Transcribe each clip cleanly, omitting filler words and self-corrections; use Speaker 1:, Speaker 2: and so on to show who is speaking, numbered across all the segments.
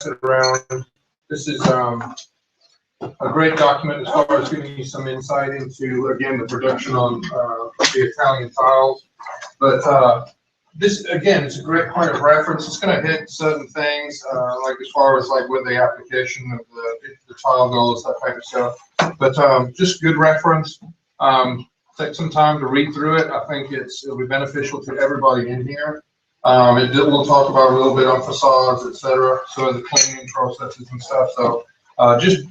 Speaker 1: it around. This is a great document as far as giving you some insight into, again, the production on the Italian tiles. But this, again, is a great point of reference. It's going to hit certain things, like as far as like where the application of the tile goes, that type of stuff. But just good reference. Take some time to read through it. I think it'll be beneficial to everybody in here. We'll talk about a little bit on facades, etc. So the cleaning processes and stuff. So just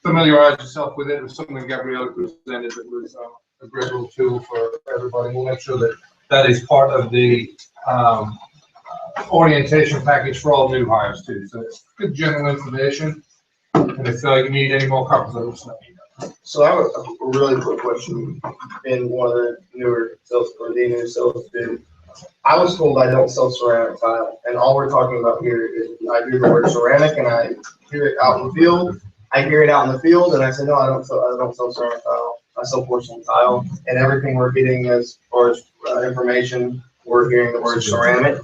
Speaker 1: familiarize yourself with it. It was something Gabriella presented that was a great little tool for everybody. We'll make sure that that is part of the orientation package for all new hires too. So it's good general information. And if you need any more copies of it, just let me know.
Speaker 2: So I have a really quick question. In one of the newer sales or the new sales bid, I was told I don't sell ceramic tile, and all we're talking about here is I hear the word ceramic and I hear it out in the field. I hear it out in the field, and I say no, I don't sell ceramic tile. I sell porcelain tile, and everything we're getting as far as information, we're hearing the word ceramic.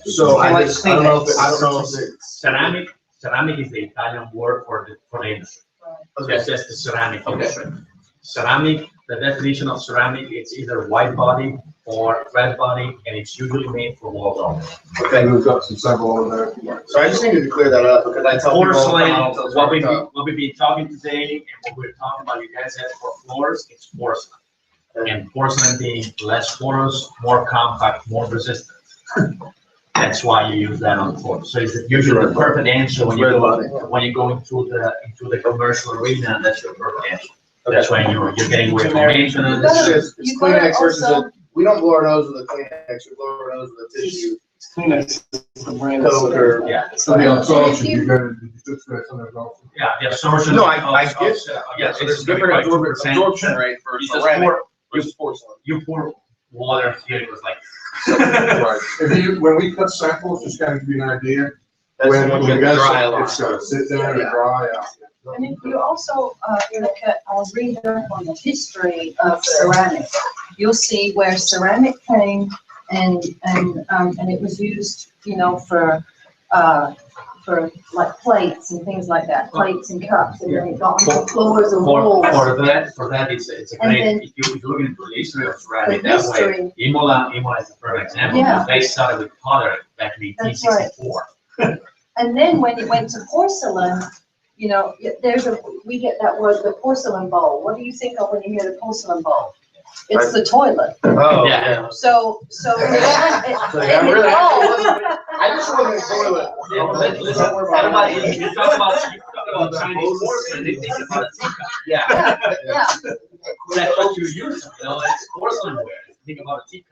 Speaker 2: So I don't know if it's
Speaker 3: ceramic. Ceramic is the Italian word for the industry. Okay. So it's just the ceramic industry. Ceramic, the definition of ceramic, it's either white body or red body, and it's usually made for walls only.
Speaker 1: Okay, we've got some sample over there.
Speaker 2: So I just needed to clear that up because I tell
Speaker 3: porcelain, what we've been talking today and what we're talking about, you guys have for floors, it's porcelain. And porcelain being less porous, more compact, more resistant. That's why you use that on the floor. So it's usually the perfect answer when you go into the commercial arena. That's your perfect answer. That's when you're getting away from maintenance.
Speaker 2: It's Kleenex versus we don't blow our nose with a Kleenex. We blow our nose with a tissue.
Speaker 4: Kleenex is the brand.
Speaker 3: Yeah.
Speaker 1: So the absorption,
Speaker 3: Yeah, the absorption.
Speaker 2: No, I get that.
Speaker 3: Yeah,
Speaker 2: So there's different absorption rate for ceramic versus porcelain.
Speaker 3: You pour water here, it was like.
Speaker 1: Right. When we cut samples, just kind of give you an idea.
Speaker 2: That's
Speaker 1: When
Speaker 2: when
Speaker 1: you guys,
Speaker 2: dry
Speaker 1: it's gonna sit there and dry out.
Speaker 5: And if you also look at or read up on the history of ceramic, you'll see where ceramic came and it was used, you know, for like plates and things like that, plates and cups, and then it got into floors and walls.
Speaker 3: For that, it's a great. If you look into the history of ceramic that way, Imola is a perfect example.
Speaker 5: Yeah.
Speaker 3: They started with pottery back in 1864.
Speaker 5: Right. And then when it went to porcelain, you know, we get that word, the porcelain bowl. What do you think of when you hear the porcelain bowl? It's the toilet.
Speaker 2: Oh,
Speaker 3: yeah.
Speaker 5: So
Speaker 2: I just want the toilet.
Speaker 3: Everybody, you talk about Chinese porcelain, they think about a teacup. Yeah.
Speaker 5: Yeah.
Speaker 3: That's what you use. You know, it's porcelain ware. Think about a teacup.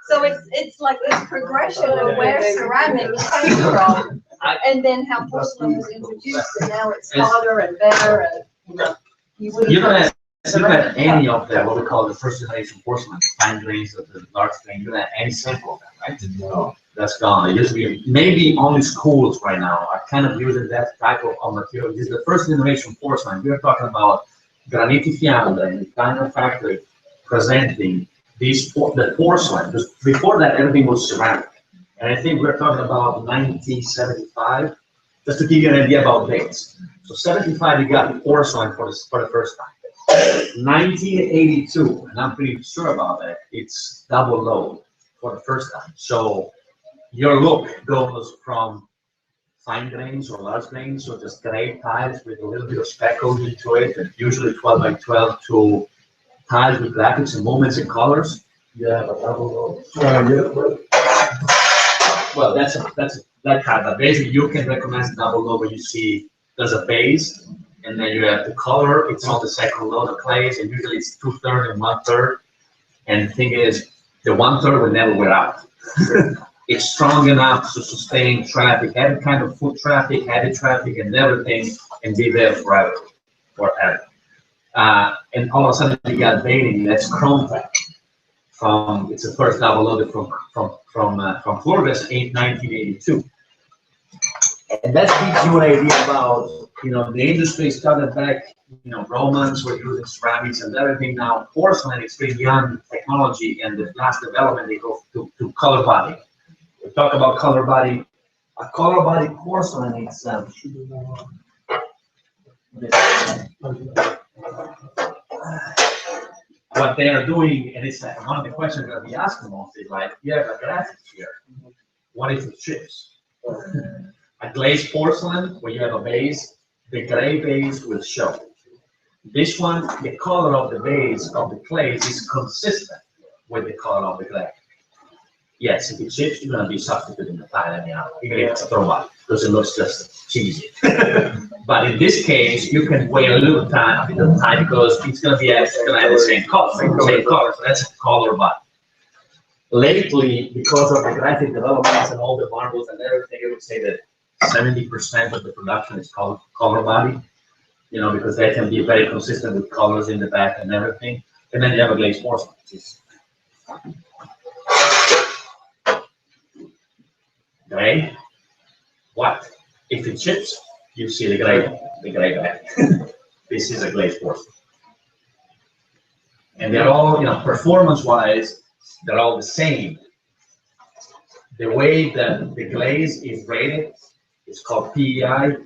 Speaker 5: So it's like this progression of where ceramic came from, and then how porcelain was introduced, and now it's hotter and better, and you wouldn't.
Speaker 3: You don't have any of that, what we call the first generation porcelain, the fine grains of the large grain. You don't have any sample of that, right? No, that's gone. It used to be maybe only schools right now are kind of using that type of material. This is the first generation porcelain. We are talking about Graniti Fianda in the Italian factory presenting the porcelain. Because before that, everything was ceramic. And I think we're talking about 1975, just to give you an idea about dates. So 75, you got the porcelain for the first time. 1982, and I'm pretty sure about that, it's double load for the first time. So your look goes from fine grains or large grains, so just gray tiles with a little bit of speckles into it, and usually 12 by 12 to tiles with graphics and movements and colors. Yeah, but double load. Well, that's that kind of. Basically, you can recognize double load when you see there's a base, and then you have the color. It's on the second load of clays, and usually it's 2/3 and 1/3. And the thing is, the 1/3 will never wear out. It's strong enough to sustain traffic, every kind of foot traffic, heavy traffic, and everything, and be there forever. And all of a sudden, you got veining. That's chrome tech. It's the first double loaded from Florida, 1982. And that gives you an idea about, the industry started back, Romans were using ceramics and everything. Now porcelain is pretty young technology, and the glass development, they go to color body. We talk about color body A color body porcelain, it's, what they are doing, and it's one of the questions that we ask the most is like, you have a graphic here. What if it chips? A glazed porcelain, where you have a base, the gray base will show. This one, the color of the base of the clay is consistent with the color of the clay. Yes, if it chips, you're gonna be substituting the tile anyhow, even if it's a throwback, because it looks just cheesy. But in this case, you can wait a little time, because it's gonna be actually gonna have the same color, so that's a color body. Lately, because of the graphic developments and all the marbles and everything, I would say that 70% of the production is color body, you know, because they can be very consistent with colors in the back and everything. And then you have a glazed porcelain, which is gray. What? If it chips, you see the gray back. This is a glazed porcelain. And they're all, you know, performance-wise, they're all the same. The way that the glaze is rated is called PEI,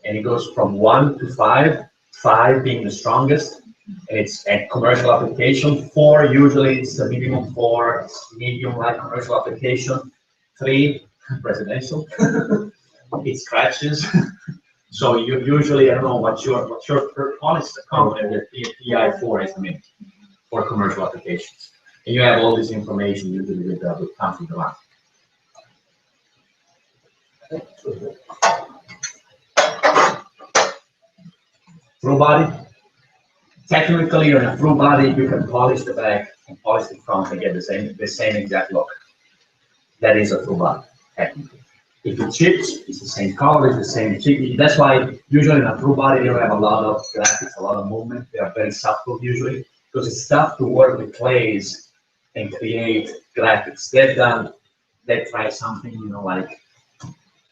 Speaker 3: and it goes from 1 to 5, 5 being the strongest, and it's a commercial application. 4 usually it's the minimum for medium light commercial application. 3 residential. It scratches. So you usually, I don't know what your policy company, the PEI 4 is the minimum for commercial applications. And you have all this information usually with Pantheon line. Through body. Technically, on a through body, you can polish the back and polish the front and get the same exact look. That is a through body, technically. If it chips, it's the same color, it's the same chip. That's why usually in a through body, you have a lot of graphics, a lot of movement. They are very subtle usually, because it's tough to work with clays and create graphics. They try something, you know, like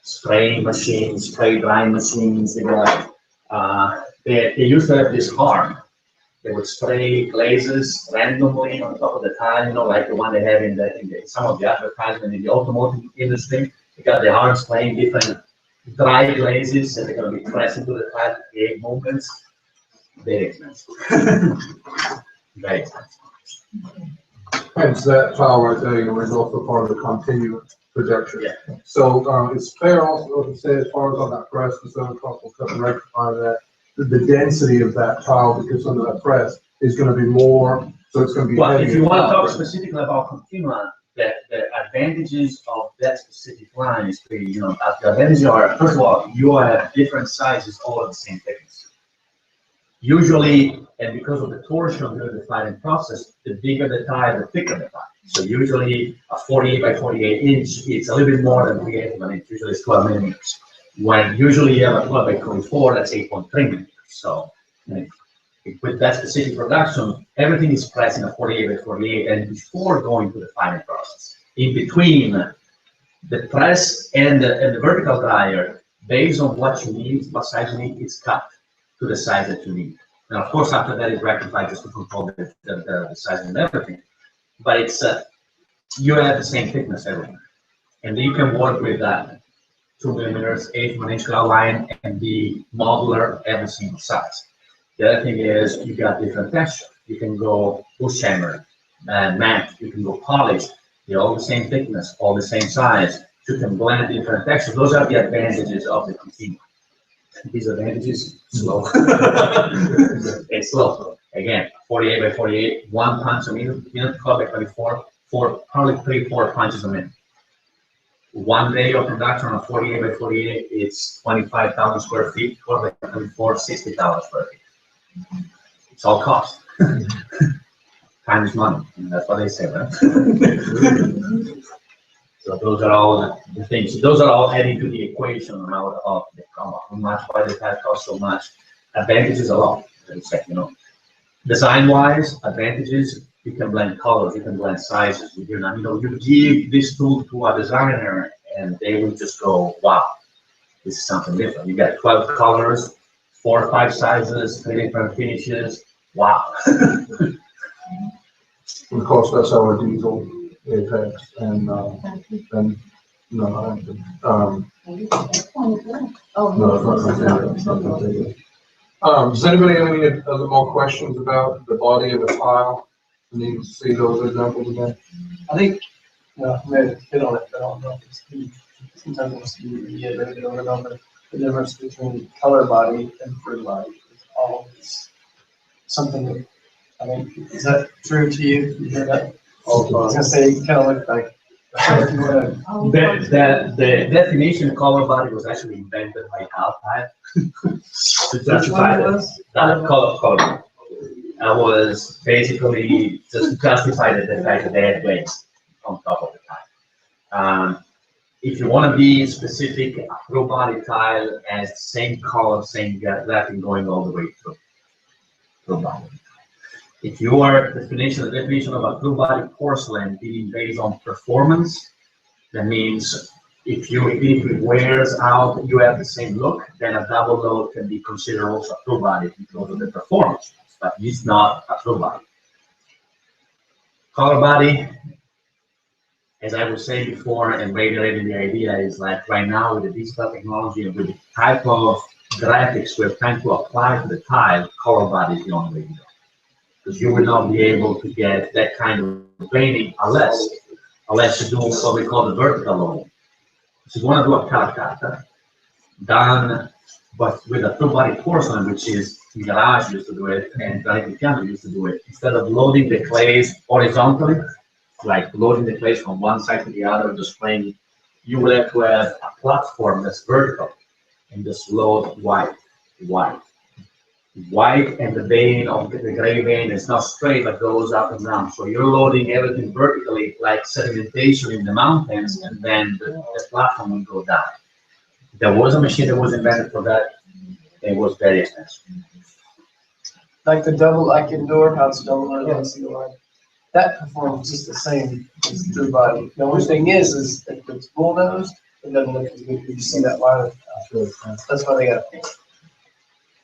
Speaker 3: spraying machines, spray drying machines. They got, they used to have this harm. They would spray glazes randomly on top of the tile, you know, like the one they have in some of the advertisement in the automotive industry. They got the harm spraying different dry glazes, and they're going to be pressed into the tile to create movements. Very expensive. Very expensive.
Speaker 1: Hence that tile right there, you know, is also part of the continuous production.
Speaker 3: Yeah.
Speaker 1: So it's fair also to say, as far as on that press, the Southern Cross will come and rectify that, the density of that tile, because under that press is going to be more, so it's going to be.
Speaker 3: Well, if you want to talk specifically about Continuum, the advantages of that specific line is pretty, you know, the advantages are, first of all, you have different sizes all of the same thickness. Usually, and because of the torsion during the filing process, the bigger the tile, the thicker the tile. So usually a 48 by 48 inch, it's a little bit more than 3/8 of an inch, usually it's 12 millimeters. When usually you have a 12 by 24, that's 8.3 millimeters. So with that specific production, everything is pressed in a 48 by 48, and before going to the filing process. In between the press and the vertical dryer, based on what you need, what size you need, it's cut to the size that you need. Now, of course, after that, it's rectified just to control the size and everything. But it's you have the same thickness everywhere, and you can work with that 2 millimeters, 8 of an inch line, and be modular every single size. The other thing is you got different texture. You can go bush hammer, matte. You can go polished. They're all the same thickness, all the same size. You can blend different textures. Those are the advantages of the continuum. Disadvantages, slow. It's slow. Again, 48 by 48, 1 punch a minute, 12 by 24, probably 3-4 punches a minute. 1 day of production on a 48 by 48, it's 25,000 square feet, 12 by 24, 60,000 square feet. It's all cost. Time is money, and that's what they say, right? So those are all the things. Those are all adding to the equation of how much, why the tile costs so much. Advantages a lot, you know. Design-wise, advantages, you can blend colors, you can blend sizes. You give this tool to a designer, and they will just go, wow, this is something different. You got 12 colors, 4 or 5 sizes, 3 different finishes. Wow.
Speaker 1: Of course, that's our diesel Apex, and No, I don't think-
Speaker 5: Oh,
Speaker 1: no, it's not contagious. Does anybody have any other more questions about the body of a tile? Need to see those examples again?
Speaker 4: I think, I may have hit on it, but I don't know if it's key. Sometimes it's key to reiterate over and over. The difference between color body and fruit body is always something that, I mean, is that true to you? You hear that? I was gonna say, you kind of look like. if you wanna-
Speaker 3: The definition of color body was actually invented by Alpine to justify that color. That was basically just to justify the fact that they had glaze on top of the tile. If you want to be specific, a full body tile has the same color, same wrapping going all the way through full body. If your definition of a full body porcelain being based on performance, that means if it wears out, you have the same look, then a double load can be considered also a full body because of the performance, but it's not a full body. Color body, as I was saying before and reiterating the idea, is like right now with the digital technology and with the type of graphics we're trying to apply to the tile, color body is the only way to go. Because you will not be able to get that kind of veining unless you do what we call the vertical loading. So you want to do a calcata done but with a full body porcelain, which is Garage used to do it and Pantheon used to do it. Instead of loading the clays horizontally, like loading the clays from one side to the other, just plain, you will have to have a platform that's vertical and just load white, and the vein of the gray vein is not straight but goes up and down. So you're loading everything vertically like sedimentation in the mountains, and then the platform will go down. There was a machine that was invented for that. It was very expensive.
Speaker 4: Like the double like indoor, how it's double or single line. That performs just the same as the true body. The only thing is if it's bulldozed, it doesn't look as good. You see that line. That's why they got.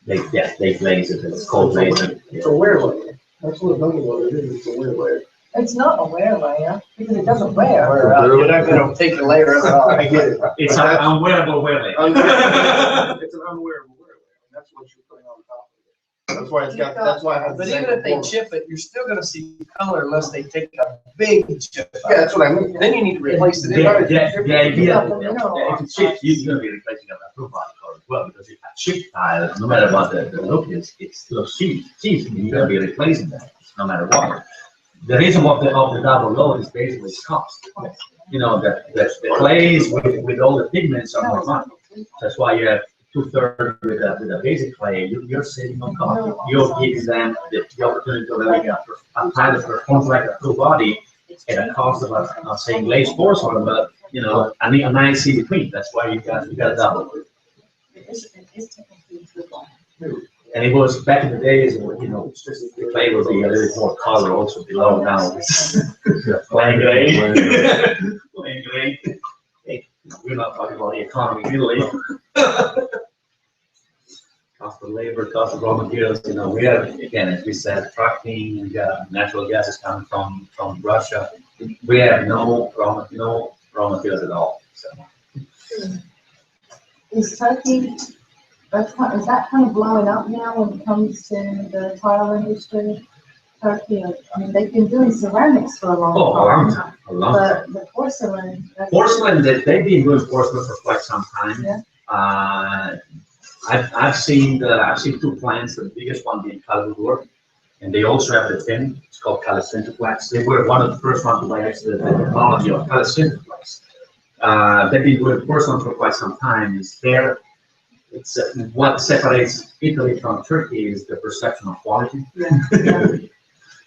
Speaker 3: They glaze it. It's called glazing.
Speaker 2: It's a wear layer. That's what it is. It's a wear layer.
Speaker 5: It's not a wear layer, because it doesn't wear.
Speaker 4: You're not gonna take a layer of it off.
Speaker 2: I get it.
Speaker 3: It's an unwearable wear layer.
Speaker 2: It's an unwearable wear layer. That's what you're putting on top of it. That's why it's got, that's why it has.
Speaker 4: But
Speaker 2: the same
Speaker 4: even if they
Speaker 2: performance.
Speaker 4: chip it, you're still gonna see color unless they take a big chip out.
Speaker 2: Yeah, that's what I mean.
Speaker 4: Then you need to replace it.
Speaker 3: The idea, if it's chipped, you're gonna be replacing a full body color as well, because if a chip tile, no matter what the look is, it's still cheap. You're gonna be replacing that, no matter what. The reason of the double load is basically cost. You know, the clays with all the pigments are more money. That's why you have 2/3 with a basic clay. You're saving on cost. You're giving them the opportunity to really get a tile that performs like a full body at a cost of not saying glaze porcelain, but you know, a nice in between. That's why you got a double.
Speaker 5: It is technically true body.
Speaker 3: And it was back in the days, when, you know, the clay would be a little bit more color also below now. Plain gray. Plain gray. Hey, we're not talking about the economy in Italy. Cost of labor, cost of raw materials, you know, we have, again, as we said, trucking, natural gas is coming from Russia. We have no raw materials at all, so.
Speaker 5: Is Turkey, is that kind of blowing up now when it comes to the tile industry? Turkey, I mean, they've been doing ceramics for a long time.
Speaker 3: A long time.
Speaker 5: But the porcelain.
Speaker 3: Porcelain, they've been doing porcelain for quite some time.
Speaker 5: Yeah.
Speaker 3: I've seen two plants, the biggest one being Caliburg, and they also have the thin, it's called Calisintoplex. They were one of the first ones to buy actually the technology of Calisintoplex. They've been doing porcelain for quite some time. It's what separates Italy from Turkey is the perception of quality.
Speaker 5: Yeah.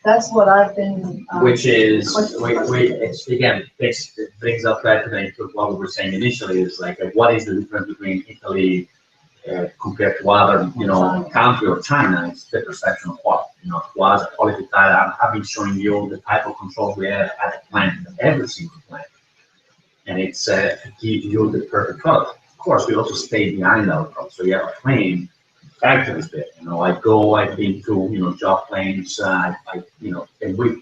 Speaker 5: That's what I've been.
Speaker 3: Which is, it brings up back to what we were saying initially, is like, what is the difference between Italy compared to other, you know, country or China? It's the perception of quality. You know, was a quality tile. I've been showing you the type of controls we have at the plant, at every single plant. And it's to give you the perfect product. Of course, we also stay behind our product. So you have a plane, factories there. You know, I've been to, you know, job planes, and we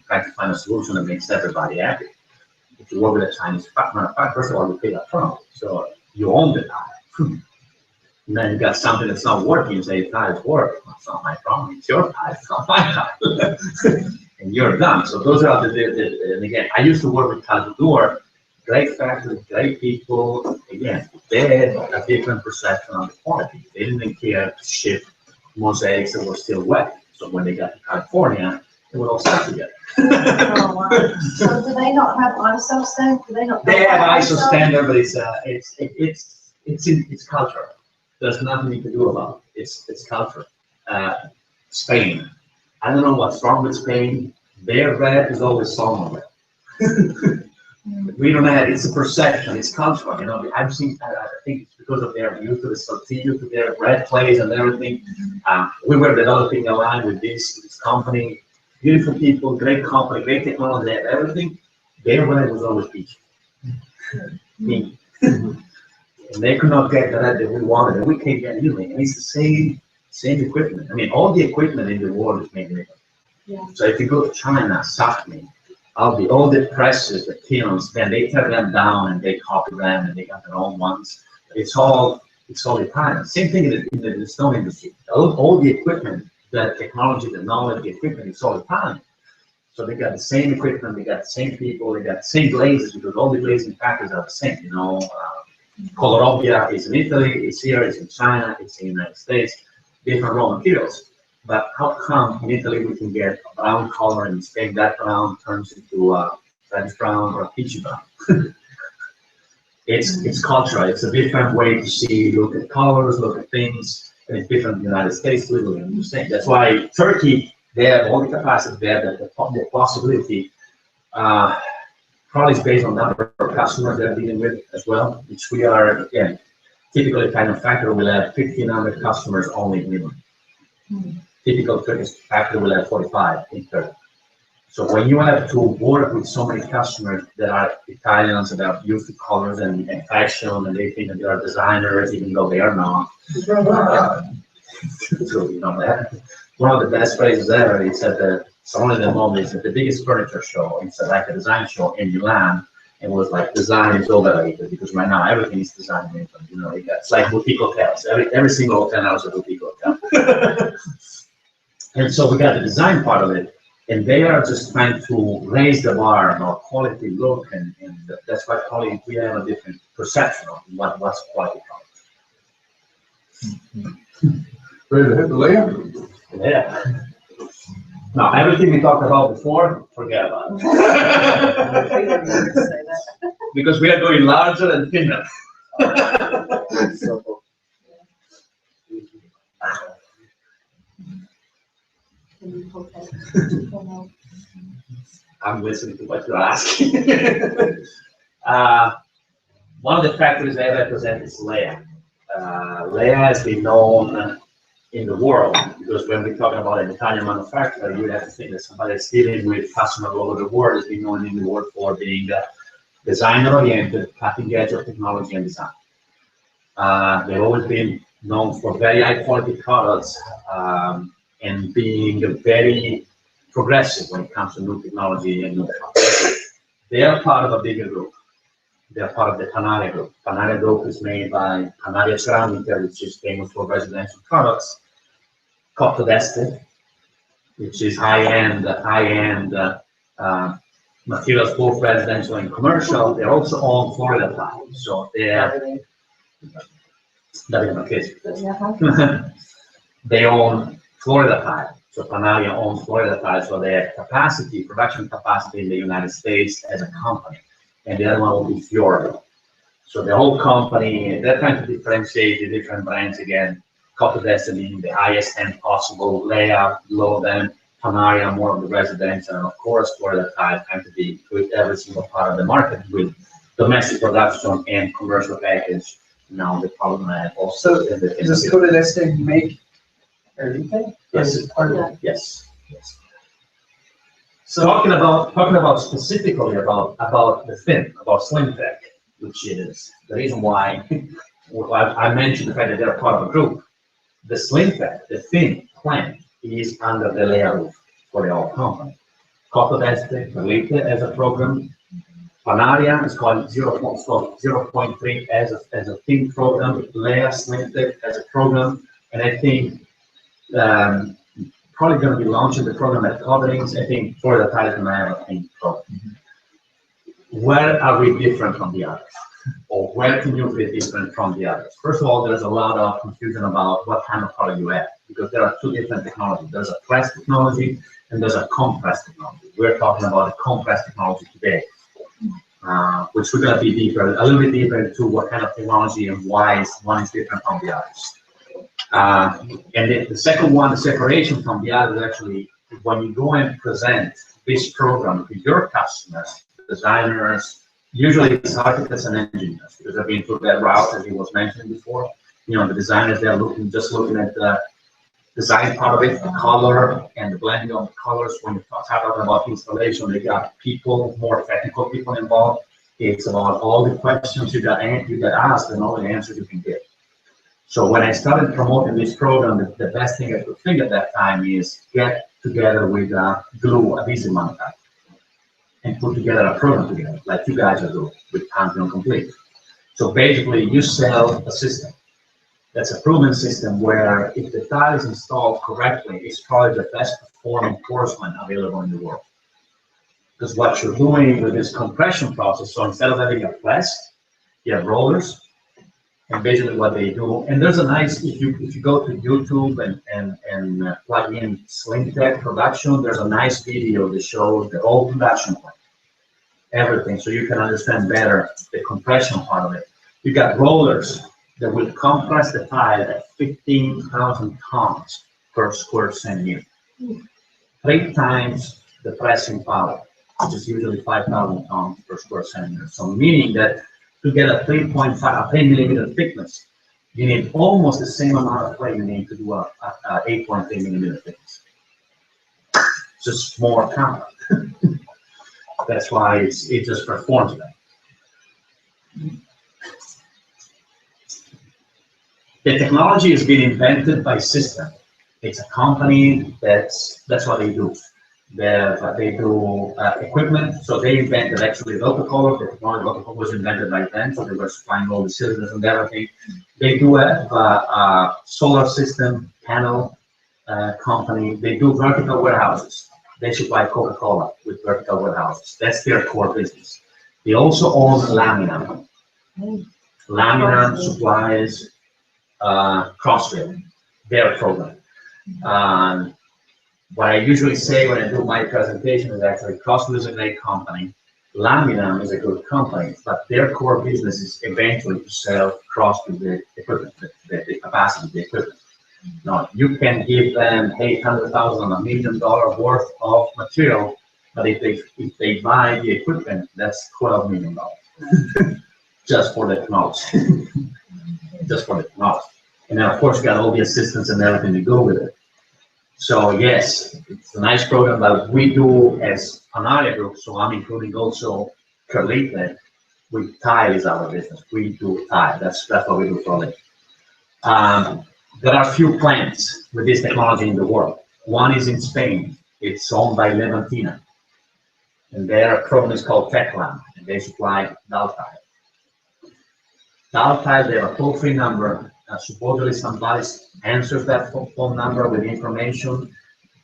Speaker 3: try to find a solution that makes everybody happy. If you work with a Chinese manufacturer, first of all, you pay that front, so you own the tire. And then you got something that's not working, you say, tires work, it's not my problem, it's your tire, it's not my tire. And you're done. So those are and again, I used to work with Calvador, great factory, great people. Again, they had a different perception on the quality. They didn't care to ship mosaics that were still wet. So when they got to California, they would all stuck together.
Speaker 5: Oh, wow. So do they not have ISO standard? Do they not?
Speaker 3: They have ISO standard, but it's culture. There's nothing you can do about it. It's culture. Spain. I don't know what's wrong with Spain. Their red is always salmon red. We don't have, it's a perception, it's cultural, you know. I've seen, I think it's because of their use to the saltillo, to their red clays and everything. We were developing a line with this company, beautiful people, great company, great technology, they have everything. Their red was always peach. Pink. And they could not get the red that we wanted, and we can't get anything. And it's the same equipment. I mean, all the equipment in the world is made in Italy.
Speaker 5: Yeah.
Speaker 3: So if you go to China, Sacmi, all the presses, the kilns, then they tear them down and they copy them and they got their own ones. It's all Italian. Same thing in the stone industry. All the equipment, the technology, the knowledge, the equipment, it's all Italian. So they got the same equipment, they got the same people, they got the same glazes because all the glazing factories are the same. You know, Color Obvia is in Italy, it's here, it's in China, it's in the United States, different raw materials. But how come in Italy we can get a brown color and Spain that brown turns into a reddish brown or a peachy brown? It's cultural. It's a different way to see, look at colors, look at things, and it's different in the United States. Literally, understand. That's why Turkey, they have all the capacity, they have the possibility. Probably is based on number of customers they're dealing with as well, which we are, again, typically kind of factory will have 1,500 customers only in Italy. Typical Turkish factory will have 45 in Turkey. So when you have to work with so many customers that are Italians and are used to colors and fashion and they think that they are designers even though they are not. So, you know, that one of the best phrases ever, he said that it's only the moment at the biggest furniture show, it's like a design show in Milan. It was like design is overrated because right now everything is designed in Italy. You know, it's like boutique hotels. Every single hotel now is a boutique hotel. And so we got the design part of it, and they are just trying to raise the bar about quality, look, and that's why probably we have a different perception of what's quality product.
Speaker 1: Ready to hit the layout?
Speaker 3: Yeah. Now, everything we talked about before, forget about it. Because we are going larger and thinner. I'm listening to what you're asking. One of the factories I represent is Lea. Lea has been known in the world because when we're talking about an Italian manufacturer, you have to think that somebody that's dealing with customers all over the world has been known in the world for being designer-oriented, cutting edge of technology and design. They've always been known for very high-quality products and being very progressive when it comes to new technology and new products. They are part of a bigger group. They are part of the Pantheon group. Pantheon group is made by Pantheon Ceramica, which is famous for residential products. Cotodeste, which is high-end materials, both residential and commercial. They're also on Florida Tile, so they are. They own Florida Tile, so Pantheon owns Florida Tile, so they have capacity, production capacity in the United States as a company, and the other one will be Florida. So the whole company, they're trying to differentiate the different brands again. Cotodeste being the highest end possible, layout below them, Pantheon more of the residential, and of course Florida Tile trying to be with every single part of the market with domestic production and commercial package. Now the problem I have also.
Speaker 4: So does Cotodeste make everything?
Speaker 3: Yes.
Speaker 4: Part of it?
Speaker 3: Yes. Yes. So talking about specifically about the fin, about Slim Tech, which is the reason why I mentioned the fact that they're part of a group. The Slim Tech, the fin plant is under the layer roof for the whole company. Cotodeste, Relate as a program, Pantheon is called 0.3 as a thin program, Leia Slinted as a program, and I think probably going to be launching the program at Coverings. I think Florida Tile and I have a thin program. Where are we different from the others? Or where can you be different from the others? First of all, there's a lot of confusion about what kind of color you have, because there are two different technologies. There's a press technology and there's a compress technology. We're talking about the compress technology today, which we're going to be a little bit deeper into what kind of technology and why one is different from the others. And the second one, the separation from the others, actually, when you go and present this program to your customers, designers, usually it's architects and engineers, because I've been through that route, as it was mentioned before. You know, the designers, they're just looking at the design part of it, the color and the blending of the colors. When you start talking about installation, they got people, more technical people involved. It's about all the questions you got asked and all the answers you can get. So when I started promoting this program, the best thing I could think at that time is get together with glue, adhesive manufacturer, and put together a program together, like you guys are doing with Pantheon Complete. So basically, you sell a system. That's a proven system where if the tile is installed correctly, it's probably the best performing porcelain available in the world. Because what you're doing with this compression process, so instead of having a press, you have rollers, and basically what they do, and there's a nice, if you go to YouTube and plug in Sling Tech production, there's a nice video that shows the whole production plan, everything, so you can understand better the compression part of it. You got rollers that will compress the tile at 15,000 tons per square centimeter. 3 times the pressing power, which is usually 5,000 tons per square centimeter. So meaning that to get a 3 millimeter thickness, you need almost the same amount of clay you need to do a 8.3 millimeter thickness. Just more compact. That's why it just performs better. The technology has been invented by System. It's a company that's what they do. They do equipment, so they invented actually Autocolor. The technology of Autocolor was invented by them, so they were supplying all the cylinders and everything. They do have a solar system panel company. They do vertical warehouses. They supply Coca-Cola with vertical warehouses. That's their core business. They also own Laminam. Laminam supplies Crossfield, their program. What I usually say when I do my presentation is actually Crossfield is a great company, Laminam is a good company, but their core business is eventually to sell Crossfield the equipment, the capacity, the equipment. Now, you can give them $800,000 or $1 million worth of material, but if they buy the equipment, that's $12 million just for the technology. Just for the technology. And then, of course, you got all the assistance and everything to go with it. So, yes, it's a nice program that we do as Pantheon Group. So, I'm including also Carlita. With tile is our business. We do tile. That's what we do for a living. There are few plants with this technology in the world. One is in Spain. It's owned by Levantina. And their program is called Techlam, and they supply Daltile. Daltile, they have a toll-free number. Supposedly somebody answers that phone number with information.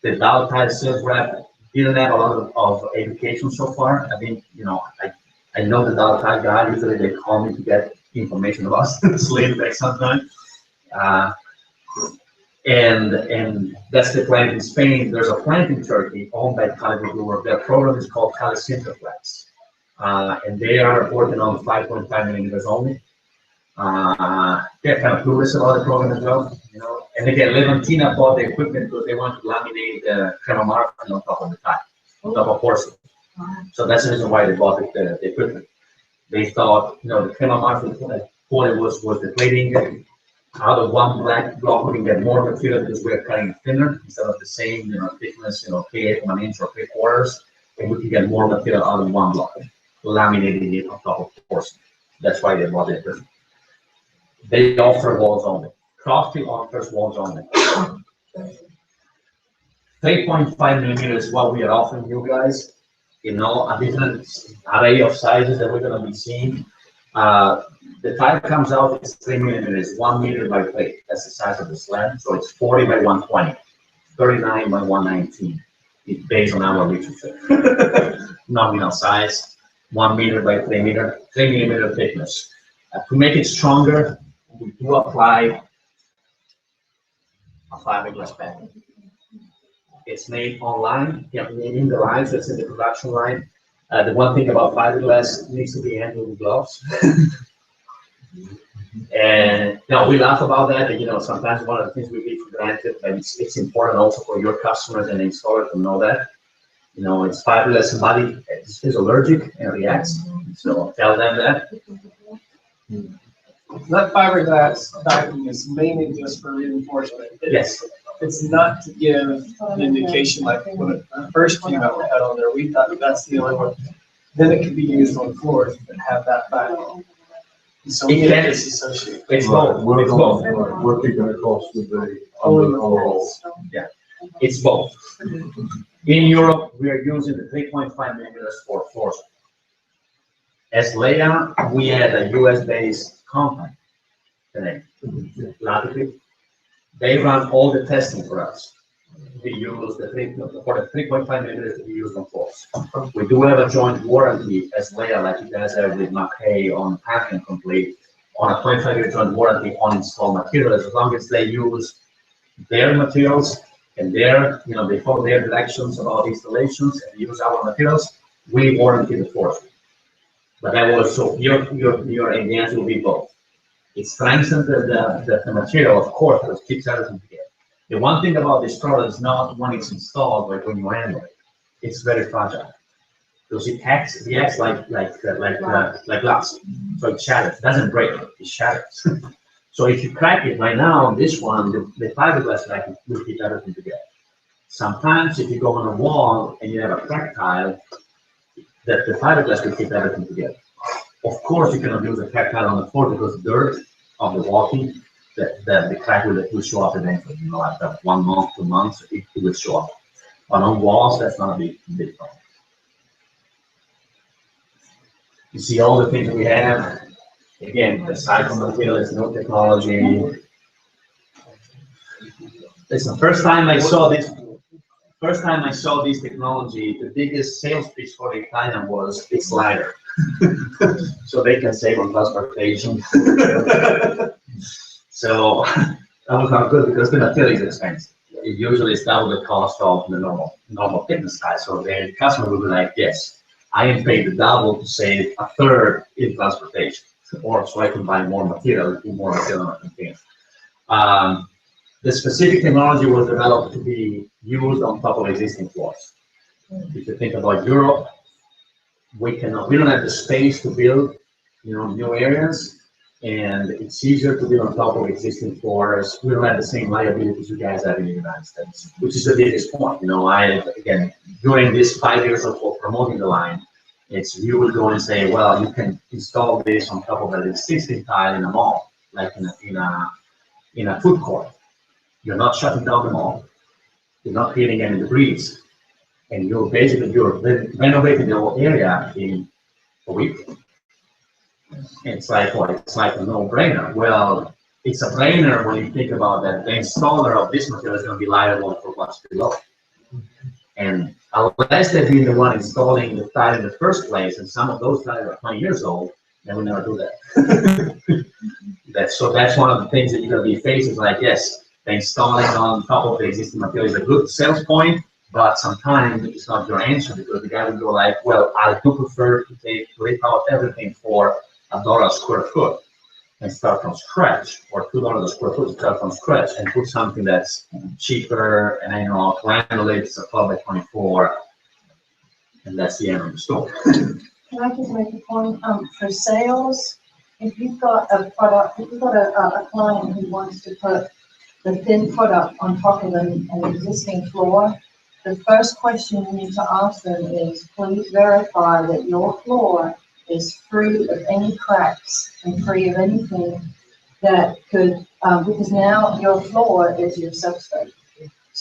Speaker 3: The Daltile sales rep didn't have a lot of education so far. I think, I know the Daltile guy. Usually they call me to get information about Sling Tech sometimes. And that's the plant in Spain. There's a plant in Turkey owned by Calibre Brewer. Their program is called Calicinterflex. And they are working on 5.5 millimeters only. They're kind of clueless about the program as well, And again, Levantina bought the equipment because they want to laminate the crema marfil on top of the tile, on top of porcelain. So that's the reason why they bought the equipment. They thought, the crema marfil quality was the plating. Out of one black block, we can get more material because we're cutting it thinner instead of the same, thickness, 1 inch or 3/4, and we can get more material out of one block, laminating it on top of porcelain. That's why they bought it. They offer walls only. Crossfield offers walls only. 3.5 millimeters is what we are offering you guys. you know, a different array of sizes that we're gonna be seeing. The tile comes out, it's 3 millimeters, 1 meter by 3. That's the size of the slab. So it's 40 by 120, 39 by 119. It's based on our literature. Nominal size, 1 meter by 3 meter, 3 millimeter thickness. To make it stronger, we do apply a fiberglass pattern. It's made online, in the line, so it's in the production line. The one thing about fiberglass, it needs to be handled with gloves. And we laugh about that. And, sometimes one of the things we take for granted, but it's important also for your customers and installer to know that. It's fiberglass. Somebody is allergic and reacts, so tell them that.
Speaker 4: That fiberglass backing is mainly just for reinforcement.
Speaker 3: Yes.
Speaker 4: It's not to give an indication like when it first came out, we had on there, we thought that's the only one. Then it could be used on floors that have that backing. So
Speaker 3: It can-
Speaker 4: it's associated.
Speaker 3: It's both.
Speaker 1: We're
Speaker 3: It's both.
Speaker 1: we're keeping it close with the.
Speaker 3: It's both. In Europe, we are using the 3.5 millimeters for floors. As Leia, we had a US-based company today, Latitude. They run all the testing for us. We use the 3.5 millimeters that we use on floors. We do have a joint warranty as Leia, like you guys have with McKay on Pantheon Complete, on a 25-year joint warranty on installed materials, as long as they use their materials and their, they follow their directions about installations and use our materials, we warranty the floors. But that was, so your answer will be both. It strengthens the material, of course, but it keeps everything together. The one thing about this product is not when it's installed, but when you handle it. It's very fragile. Because it acts like glass. So it shatters. It doesn't break, it shatters. So if you crack it right now on this one, the fiberglass vacuum will keep everything together. Sometimes if you go on a wall and you have a crack tile, that the fiberglass will keep everything together. Of course, you cannot use a crack tile on the floor because dirt of the walking, the crack will show up eventually. After 1 month, 2 months, it will show up. But on walls, that's not a big problem. You see all the things we have. Again, the cycle material is no technology. Listen, first time I saw this technology, the biggest sales pitch for the Italian was it's lighter. So they can save on transportation. So that was not good because the material is expensive. It usually is double the cost of the normal fitness size. So the customer will be like, yes, I am paid the double to save a third in transportation, or so I can buy more material, put more material on the container. The specific technology was developed to be used on top of existing floors. If you think about Europe, we don't have the space to build, new areas, and it's easier to build on top of existing floors. We don't have the same liabilities you guys have in the United States, which is the biggest point. Again, during this 5 years of promoting the line, you will go and say, well, you can install this on top of an existing tile in a mall, like in a food court. You're not shutting down the mall. You're not creating any debris. And you're renovating the whole area in a week. It's like a no-brainer. Well, it's a brainer when you think about that the installer of this material is going to be liable for what's below. And unless they've been the one installing the tile in the first place, and some of those tiles are 20 years old, then we never do that. That's one of the things that you're going to be facing. Like, yes, the installing on top of the existing material is a good sales point, but sometimes it's not your answer because the guy will go like, well, I do prefer to rip out everything for $1 a square foot and start from scratch, or $2 a square foot to start from scratch and put something that's cheaper and to handle it, it's a 12 by 24, and that's the end of the story.
Speaker 5: Can I just make a point? For sales, if you've got a client who wants to put the thin product on top of an existing floor, the first question you need to ask them is, please verify that your floor is free of any cracks and free of anything that could, because now your floor is your substrate.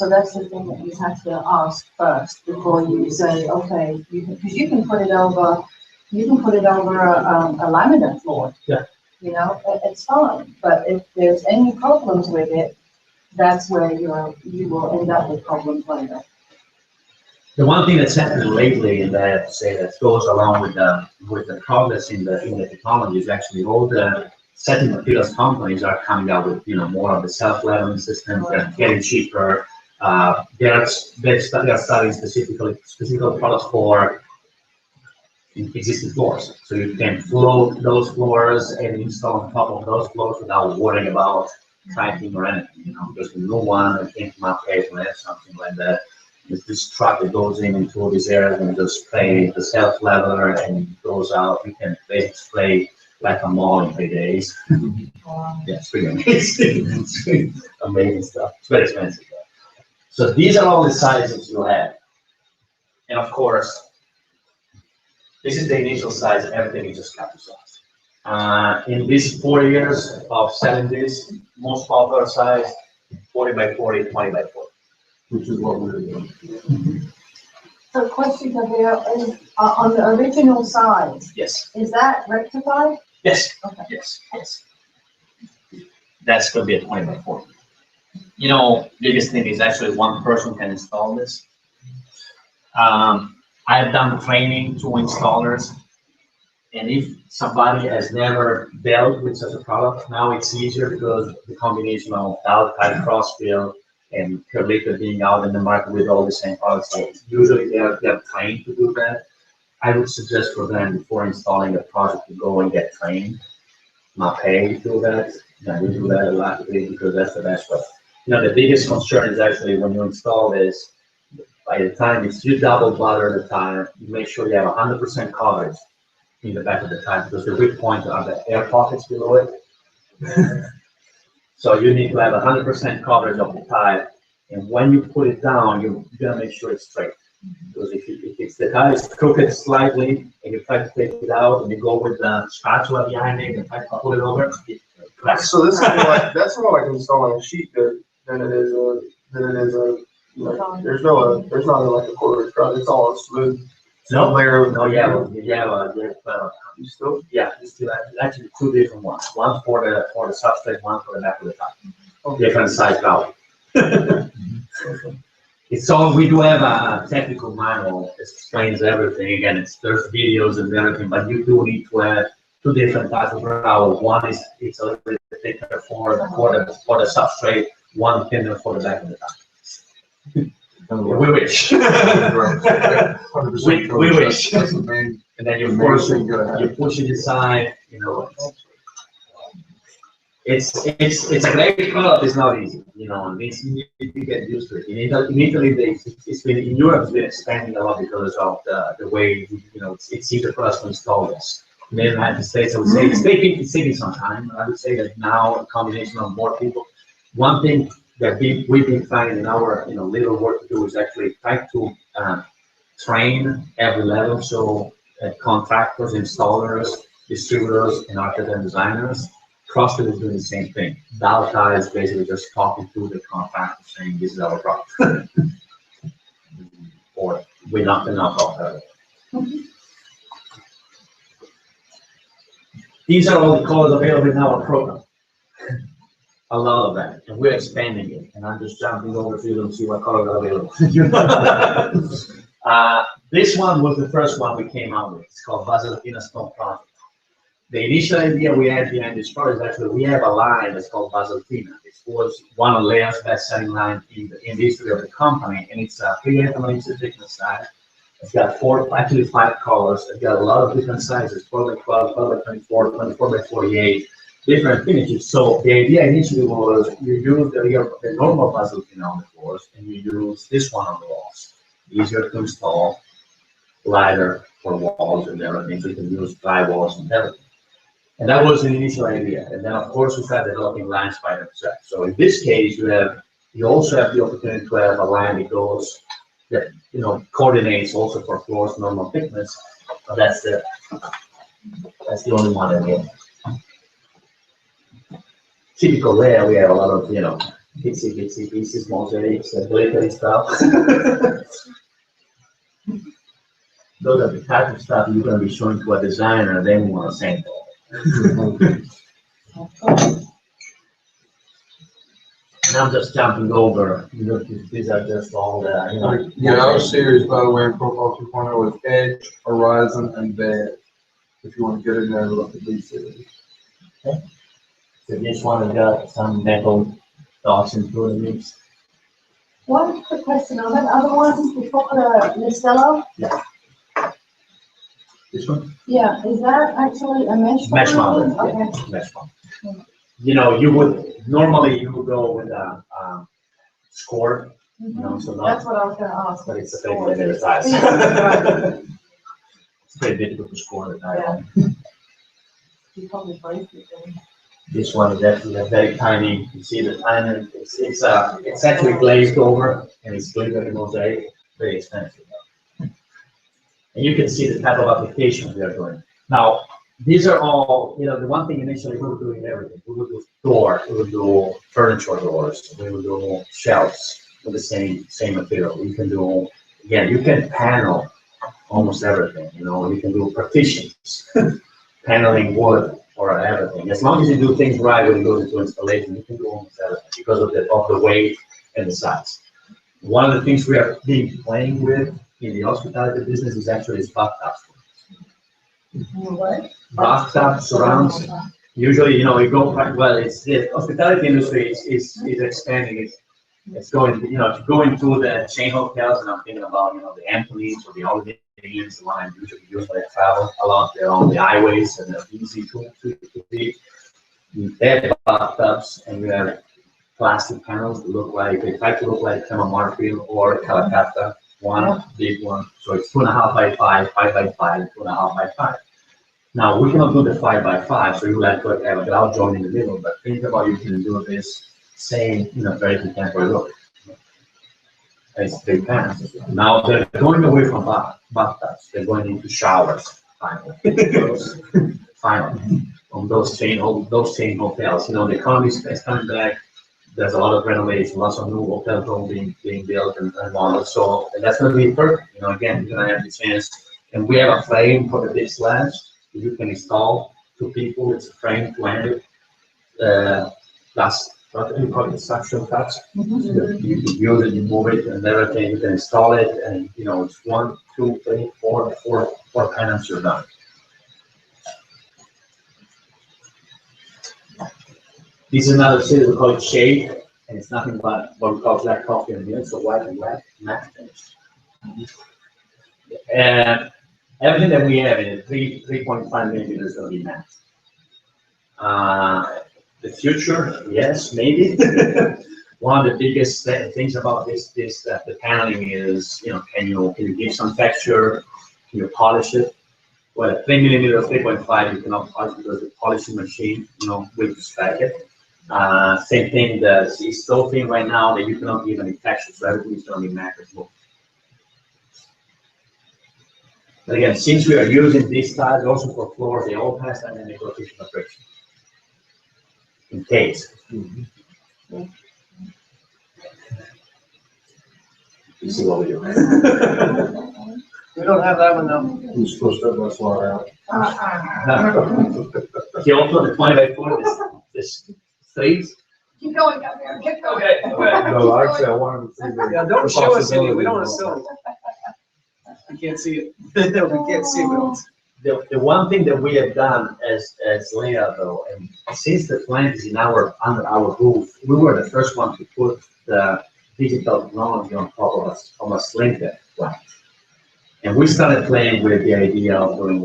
Speaker 5: So that's the thing that you have to ask first before you say, okay, because you can put it over a laminate floor.
Speaker 3: Yeah.
Speaker 5: You know, it's fine, but if there's any problems with it, that's where you will end up with problems later.
Speaker 3: The one thing that's happened lately, and I have to say that goes along with the progress in the technology, is actually all the setting materials companies are coming out with more of the self-leveling systems. They're getting cheaper. They're studying specific products for existing floors, so you can float those floors and install on top of those floors without worrying about cracking or anything. Because the new one came from our page and have something like that. It's this truck that goes into this area and just play the self leveler and goes out. You can basically play like a mall in 3 days. Yeah, it's pretty amazing. It's pretty amazing stuff. It's very expensive though. So these are all the sizes you have. And of course, this is the initial size, everything is just capitalized. In these 4 years of selling this, most popular size, 40 by 40, 20 by 40. Which is what we're doing.
Speaker 5: So question here is, on the original size,
Speaker 3: Yes.
Speaker 5: is that rectified?
Speaker 3: Yes.
Speaker 5: Okay.
Speaker 3: Yes. Yes. That's going to be a 20 by 40. Biggest thing is actually one person can install this. I've done training to installers, and if somebody has never dealt with such a product, now it's easier because the combination of type crossfield and Curlica being out in the market with all the same products. So usually they're trained to do that. I would suggest for them before installing a project to go and get trained, not pay to do that. And we do that a lot because that's the best way. The biggest concern is actually when you install this, by the time it's you double butter the tire, you make sure you have 100% coverage in the back of the tire because the weak point are the air pockets below it. So you need to have 100% coverage of the tire, and when you put it down, you're gonna make sure it's straight. Because if the tire is crooked slightly, and you try to take it out, and you go with the spatula behind it and try to pull it over, it cracks.
Speaker 2: So this is that's more like installing a sheet than it is a there's not like a quarter scrub. It's all smooth.
Speaker 3: No,
Speaker 2: layer of
Speaker 3: you still, it's still actually two different ones. One for the substrate, one for the back of the tire. Different size valve. It's all, we do have a technical manual that explains everything. Again, there's videos and everything, but you do need to have two different types of valve. One is it's a little bit thicker for the substrate, one thinner for the back of the tire. We wish. we wish. And then you force it, you push it inside, It's a great product, it's not easy, and it's, you need to get used to it. In Italy, it's been, in Europe, it's been expanding a lot because of the way, it's easier for us to install this. In the United States, I would say it's taking some time. I would say that now, a combination of more people, one thing that we've been finding in our little work to do is actually try to train every level. So contractors, installers, distributors, and architects and designers. CrossFit is doing the same thing. Dalta is basically just talking to the contractor saying this is our product. Or we're not enough of that. These are all the colors available in our program. A lot of them, and we're expanding it. And I'm just jumping over to you to see what colors are available. This one was the first one we came out with. It's called Basiltina Stone Project. The initial idea we had behind this product is actually we have a line that's called Basiltina. It was one of Leah's best-selling lines in the history of the company, and it's a 3.8 inch thickness size. It's got 5 colors. It's got a lot of different sizes: 12 by 12, 12 by 24, 24 by 48. Different finishes. So the idea initially was you use the normal Basiltina on the floors, and you use this one on the walls. Easier to install, lighter for walls and everything. So you can use dry walls and everything. And that was the initial idea. And then, of course, we started developing lines by themselves. So in this case, you also have the opportunity to have a line that coordinates also for floors normal thickness. But that's the only one that we have. Typical layer, we have a lot of bitsy pieces, mosaics, and glittery stuff. Those are the type of stuff you're gonna be showing to a designer and then want to sample. And I'm just jumping over, these are just all the,
Speaker 1: Yeah, our series, by the way, in Profile 2.0 is Edge, Horizon, and Bed. If you want to get in there and look at these series.
Speaker 3: So this one has got some metal dots into the mix.
Speaker 5: One quick question on that other one, before the Listello,
Speaker 3: This one?
Speaker 5: yeah, is that actually a mesh?
Speaker 3: Mesh mounted,
Speaker 5: Okay.
Speaker 3: yeah, mesh mounted. You know, normally you would go with a, score, so
Speaker 5: That's
Speaker 3: not,
Speaker 5: what I was gonna ask.
Speaker 3: but it's a bit limited size. It's very difficult to score the tile.
Speaker 5: You probably break it then.
Speaker 3: This one is actually a very tiny, you see the tiny, it's actually glazed over and it's glittery mosaic, very expensive. And you can see the type of applications we are doing. Now, these are all, the one thing initially we were doing everything. We would do doors, we would do furniture doors, we would do shelves with the same material. You can do, again, you can panel almost everything, you can do partitions, paneling wood or everything. As long as you do things right when it goes into installation, you can do almost everything because of the weight and the size. One of the things we are playing with in the hospitality business is actually bathtubs.
Speaker 5: What?
Speaker 3: Bathtub surrounds. Usually, you go well. It's the hospitality industry is expanding. It's going. If you go into the chain hotels, and I'm thinking about the Anthony's or the Holiday Inns, the one I usually use when I travel a lot. They're on the highways and they're easy to be. They have bathtubs and you have plastic panels that look like they try to look like Marfield or Calcutta. One big one. So it's 2.5 by 5, 5 by 5, 2.5 by 5. Now we cannot do the 5 by 5, so you have to have a grout joint in the middle. But think about you can do this same, very contemporary look. It's big panels. Now they're going away from bathtubs. They're going into showers. Finally, finally, on those chain hotels. The economy is coming back. There's a lot of renovation, lots of new hotel rooms being built and modeled. So that's going to be perfect. Again, you're going to have the chance. And we have a frame for the big slabs that you can install to people. It's a frame to end it. That's what you call it, suction cuts. You can use it, you move it, and everything. You can install it, and it's 1, 2, 3, 4 panels you're done. This is another series we call it shade, and it's nothing but what we call black coffee and milk, so white and black matte finish. And everything that we have in it, 3.5 millimeters will be matte. The future, yes, maybe. One of the biggest things about the paneling is, can you give some texture? Can you polish it? Well, 3 millimeters, 3.5, you cannot polish because the polishing machine, will distract it. Same thing, the stove thing right now that you cannot give any texture, so everything is going to be matte as well. But again, since we are using these styles also for floors, they all pass dynamic rotation of friction. In case. You see what we do.
Speaker 4: We don't have that one though.
Speaker 1: You're supposed to have that slide out.
Speaker 3: He also the 20 by 40 this streets.
Speaker 5: Keep going down there, keep going.
Speaker 3: Okay.
Speaker 1: No, actually, I wanted to see the.
Speaker 4: Yeah, don't show us any, we don't want to sell it. We can't see it. We can't see it.
Speaker 3: The one thing that we have done as layout though, and since the plant is under our roof, we were the first one to put the digital technology on top of a sling plant. And we started playing with the idea of doing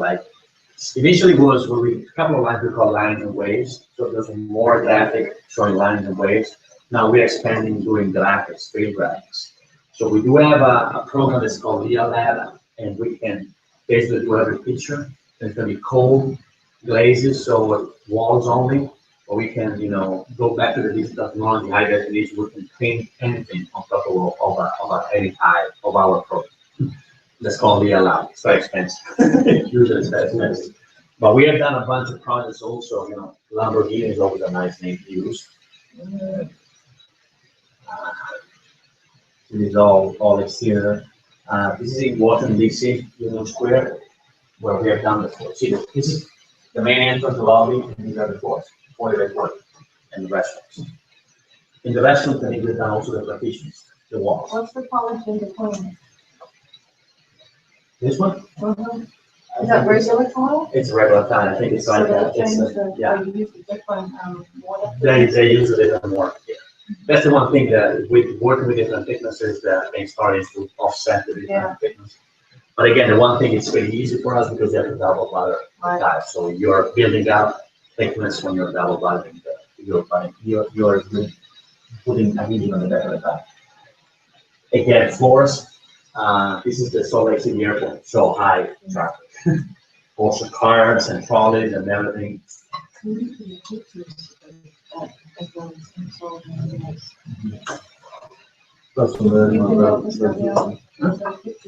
Speaker 3: initially was a couple of lines we call lines and waves. So there's more graphic showing lines and waves. Now we're expanding doing graphics, field graphics. So we do have a program that's called Via Lab, and we can basically do every picture. There's going to be cold glazes, so walls only, or we can, go back to the digital technology, high definition, we can paint anything on top of any type of our program. That's called Via Lab. It's very expensive. Usually it's very expensive. But we have done a bunch of projects also, Lamborghini is always a nice name to use. It is all exterior. This is in Washington DC, Union Square, where we have done the floor. See, this is the main entrance, the lobby, and these are the floors, 40 by 40, and the restrooms. In the restrooms, I think we've done also the partitions, the walls.
Speaker 5: What's the polish in between?
Speaker 3: This one?
Speaker 5: Is that regular tile?
Speaker 3: It's a regular tile. I think it's like,
Speaker 5: So they
Speaker 3: it's
Speaker 5: change the,
Speaker 3: yeah.
Speaker 5: they use a different, water?
Speaker 3: They use a little more. Yeah. That's the one thing that with working with different thicknesses, that they started to offset the different
Speaker 5: Yeah.
Speaker 3: thickness. But again, the one thing it's very easy for us because you have a double bladder
Speaker 5: Right.
Speaker 3: tile. So you're building up thickness when you're double bladdering you're putting a medium on the back of the tile. Again, floors. This is the Salt Lake City Airport, so high traffic. Also cars and trolleys and everything.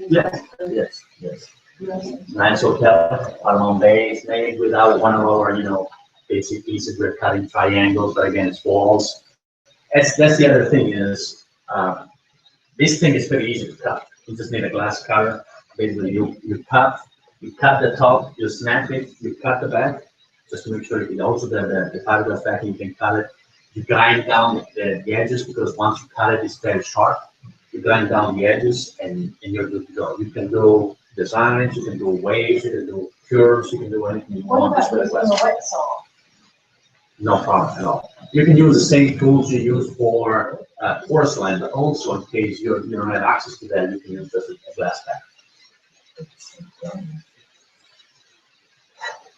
Speaker 3: Yes. Nice hotel, Paramount Bay, made without one of our, basic pieces. We're cutting triangles, but again, it's walls. That's the other thing is, this thing is very easy to cut. You just need a glass cutter. Basically, you cut the top, you snap it, you cut the back, just to make sure you can also the fiberglass backing, you can cut it. You grind down the edges because once you cut it, it's very sharp. You grind down the edges and you're good to go. You can do designs, you can do waves, you can do curves, you can do anything you
Speaker 5: What
Speaker 3: want.
Speaker 5: about
Speaker 3: Just with a
Speaker 5: using
Speaker 3: glass.
Speaker 5: a wet saw?
Speaker 3: No problem at all. You can use the same tools you use for porcelain, but also in case you don't have access to that, you can use just a glass back.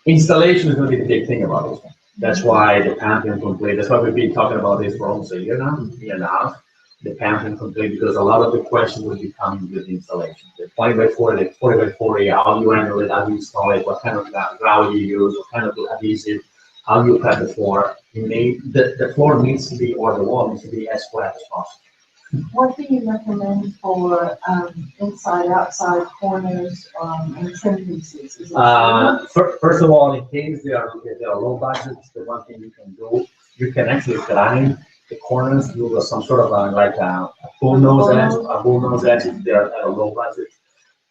Speaker 3: Installation is going to be the big thing about this one. That's why the Pantheon complete. That's why we've been talking about this for almost a year now, year and a half. The Pantheon complete, because a lot of the questions will be coming with installation. The 20 by 40, the 40 by 40, how you handle it, how you install it, what kind of grout you use, what kind of adhesive, how you cut the floor. The floor needs to be, or the wall needs to be as flat as possible.
Speaker 5: What do you recommend for, inside, outside corners, and trim pieces? Is it
Speaker 3: First of all, in case they are low budget, the one thing you can do, you can actually grind the corners, do some sort of a bullnose edge if they're at a low budget.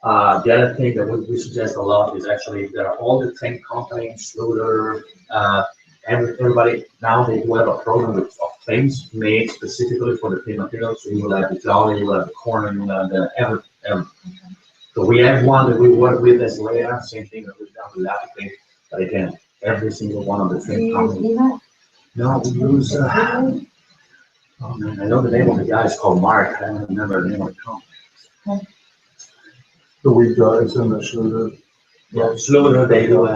Speaker 3: The other thing that we suggest a lot is actually there are all the tank companies, Schluter, everybody now they do have a program of frames made specifically for the thin materials. So you will have the jolly, you will have the corner, you will have the everything. So we have one that we work with as layer, same thing that we've done with Applique. But again, every single one of the
Speaker 5: Do you
Speaker 3: thin
Speaker 5: use
Speaker 3: companies.
Speaker 5: EMAC?
Speaker 3: No, we use. Oh man, I know the name of the guy is called Mark. I don't remember the name of the company.
Speaker 6: The weak guys in the Schluter.
Speaker 3: Yeah, Schluter, they do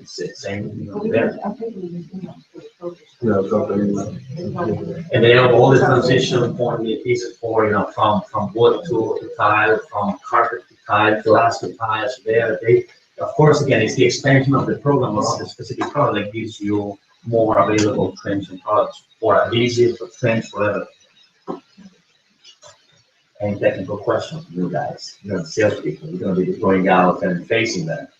Speaker 3: same,
Speaker 5: Well, we
Speaker 3: there.
Speaker 5: use- I think we use EMAC for the focus.
Speaker 6: Yeah, it's up there.
Speaker 3: And they have all the transition point pieces for, from wood to tile, from carpet to tile, glass to tile. So of course, again, it's the expansion of the program or of the specific product that gives you more available trims and products for adhesive, for trims, whatever. Any technical questions from you guys? You're salespeople, you're gonna be going out and facing that.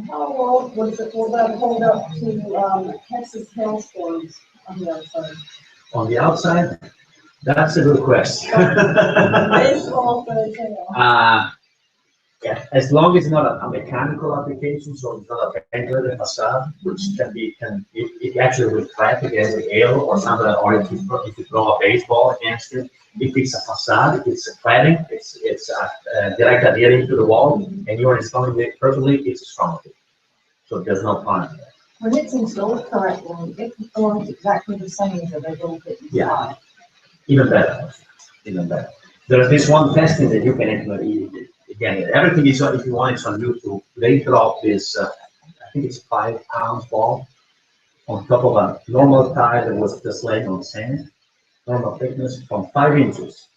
Speaker 7: How well, will that hold up to, Texas hailstorms on the other side?
Speaker 3: On the outside, that's a good question.
Speaker 7: Baseball, but,
Speaker 3: Yeah, as long as it's not a mechanical application, so it's not a ventilated facade, which it actually will crack against the hail or something, or if you throw a baseball against it. If it's a facade, if it's a cladding, it's direct adhering to the wall, and you're installing it perfectly, it's strong. So there's no harm.
Speaker 5: When it's installed correctly, it performs exactly the same as a regular fitting
Speaker 3: Yeah.
Speaker 5: tile.
Speaker 3: Even better, even better. There's this one testing that you can implement. Again, everything is if you want it's on YouTube. They drop this, I think it's 5 pounds ball on top of a normal tile that was just laying on sand, normal thickness from 5 inches.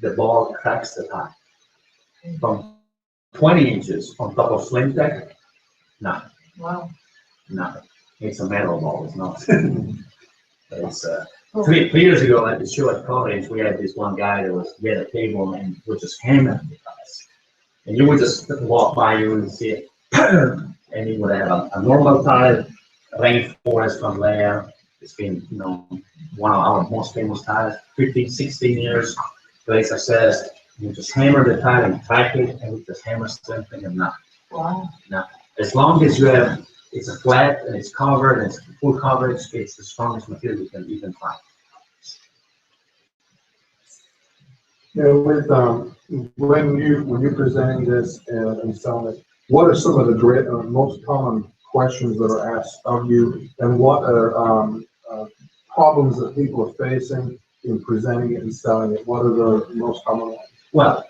Speaker 3: The ball cracks the tile. From 20 inches on top of slim tech, nothing,
Speaker 5: Wow.
Speaker 3: nothing. It's a metal ball, it's not. It's 3 years ago at the show at college, we had this one guy that he had a table and was just hammering the tiles. And you would just walk by, you would see it, and he would have a normal tile, rainforest from layer, It's been, one of our most famous tiles, 15, 16 years. Place I says, you just hammer the tile and track it, and we just hammer something and nothing.
Speaker 5: Wow.
Speaker 3: As long as you have, it's a flat and it's covered and it's full coverage, it's the strongest material you can find.
Speaker 6: Yeah, with, when you're presenting this and selling it, what are some of the most common questions that are asked of you, and what are, problems that people are facing in presenting it and selling it? What are the most common ones?
Speaker 3: Well,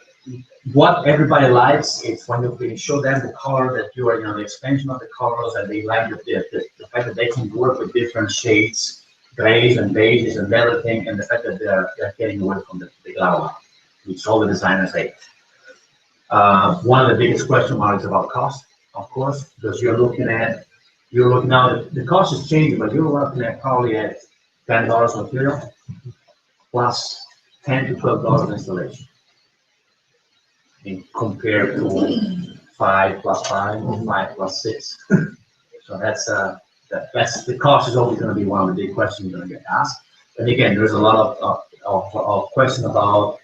Speaker 3: what everybody likes is when you show them the color that you are, the expansion of the colors, and they like the fact that they can work with different shades, grays and beiges and everything, and the fact that they're getting away from the glamour, which all the designers hate. One of the biggest question marks about cost, of course, because you're looking now, the cost is changing, but you're looking at probably at $10 material plus $10 to $12 installation. Compared to 5 plus 5 or 5 plus 6. So that's the cost is always going to be one of the big questions you're going to get asked. And again, there's a lot of question about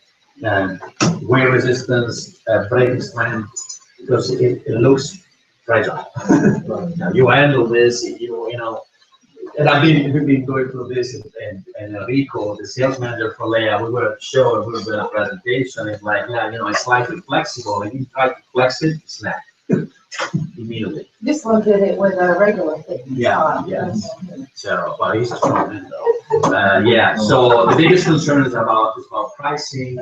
Speaker 3: wear resistance, breaking strength, because it looks fragile. Now you handle this, and we've been going through this, and Rico, the sales manager for Leia, we were showing, we were doing a presentation, it's like, it's slightly flexible, and you try to flex it, snap, immediately.
Speaker 5: This one did it with a regular thing.
Speaker 3: Yeah. So, but he's a strong man though. So the biggest concern is about pricing.